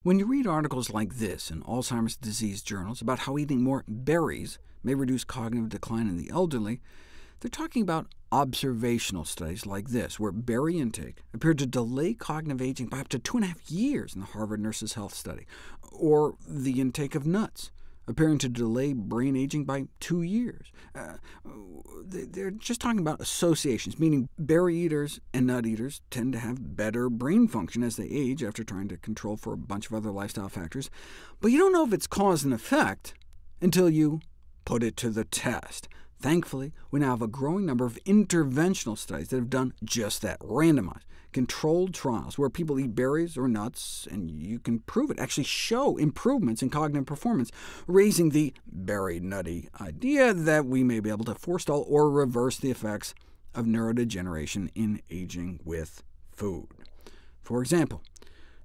When you read articles like this in Alzheimer's disease journals about how eating more berries may reduce cognitive decline in the elderly, they're talking about observational studies like this, where berry intake appeared to delay cognitive aging by up to 2.5 years in the Harvard Nurses' Health Study, or the intake of nuts, appearing to delay brain aging by 2 years. They're just talking about associations, meaning berry eaters and nut eaters tend to have better brain function as they age after trying to control for a bunch of other lifestyle factors. But you don't know if it's cause and effect until you put it to the test. Thankfully, we now have a growing number of interventional studies that have done just that, randomized, controlled trials where people eat berries or nuts, and you can prove it, actually show improvements in cognitive performance, raising the berry-nutty idea that we may be able to forestall or reverse the effects of neurodegeneration in aging with food. For example,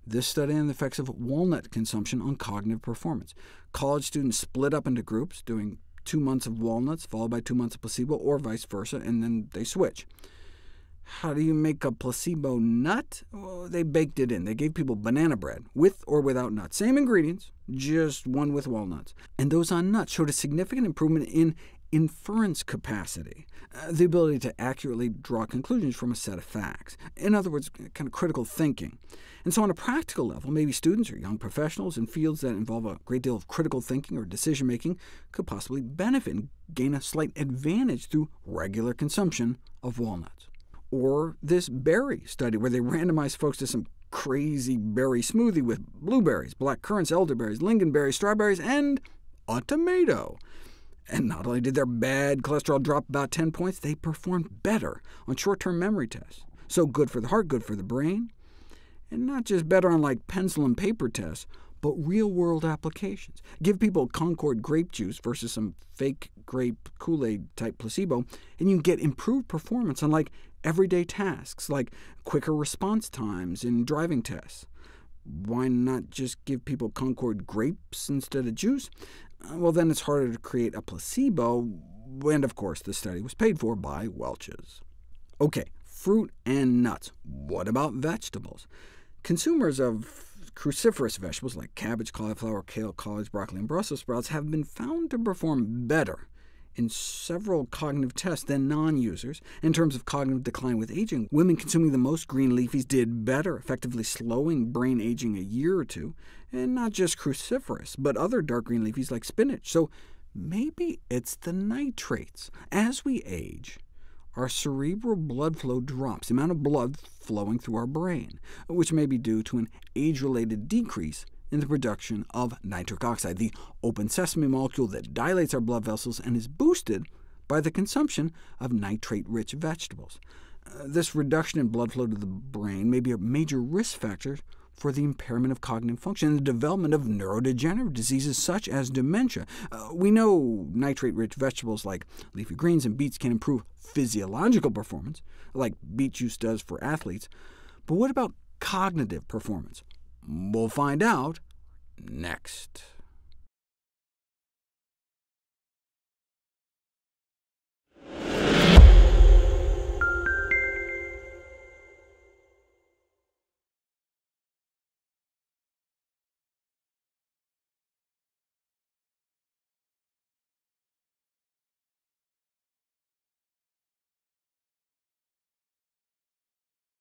this study on the effects of walnut consumption on cognitive performance. College students split up into groups, doing 2 months of walnuts, followed by 2 months of placebo, or vice versa, and then they switch. How do you make a placebo nut? Well, they baked it in. They gave people banana bread, with or without nuts. Same ingredients, just one with walnuts. And those on nuts showed a significant improvement in inference capacity, the ability to accurately draw conclusions from a set of facts. In other words, kind of critical thinking. And so on a practical level, maybe students or young professionals in fields that involve a great deal of critical thinking or decision-making could possibly benefit and gain a slight advantage through regular consumption of walnuts. Or this berry study, where they randomized folks to some crazy berry smoothie with blueberries, black currants, elderberries, lingonberries, strawberries, and a tomato. And not only did their bad cholesterol drop about 10 points, they performed better on short-term memory tests. So good for the heart, good for the brain. And not just better on like pencil and paper tests, but real-world applications. Give people Concord grape juice versus some fake grape Kool-Aid type placebo, and you can get improved performance on like everyday tasks, like quicker response times in driving tests. Why not just give people Concord grapes instead of juice? Well, then it's harder to create a placebo, and of course the study was paid for by Welch's. OK, fruit and nuts. What about vegetables? Consumers of cruciferous vegetables like cabbage, cauliflower, kale, collards, broccoli, and Brussels sprouts have been found to perform better in several cognitive tests than non-users. In terms of cognitive decline with aging, women consuming the most green leafies did better, effectively slowing brain aging a year or two, and not just cruciferous, but other dark green leafies like spinach. So maybe it's the nitrates. As we age, our cerebral blood flow drops, the amount of blood flowing through our brain, which may be due to an age-related decrease in the production of nitric oxide, the open sesame molecule that dilates our blood vessels and is boosted by the consumption of nitrate-rich vegetables. This reduction in blood flow to the brain may be a major risk factor for the impairment of cognitive function and the development of neurodegenerative diseases such as dementia. We know nitrate-rich vegetables like leafy greens and beets can improve physiological performance, like beet juice does for athletes, but what about cognitive performance? We'll find out next.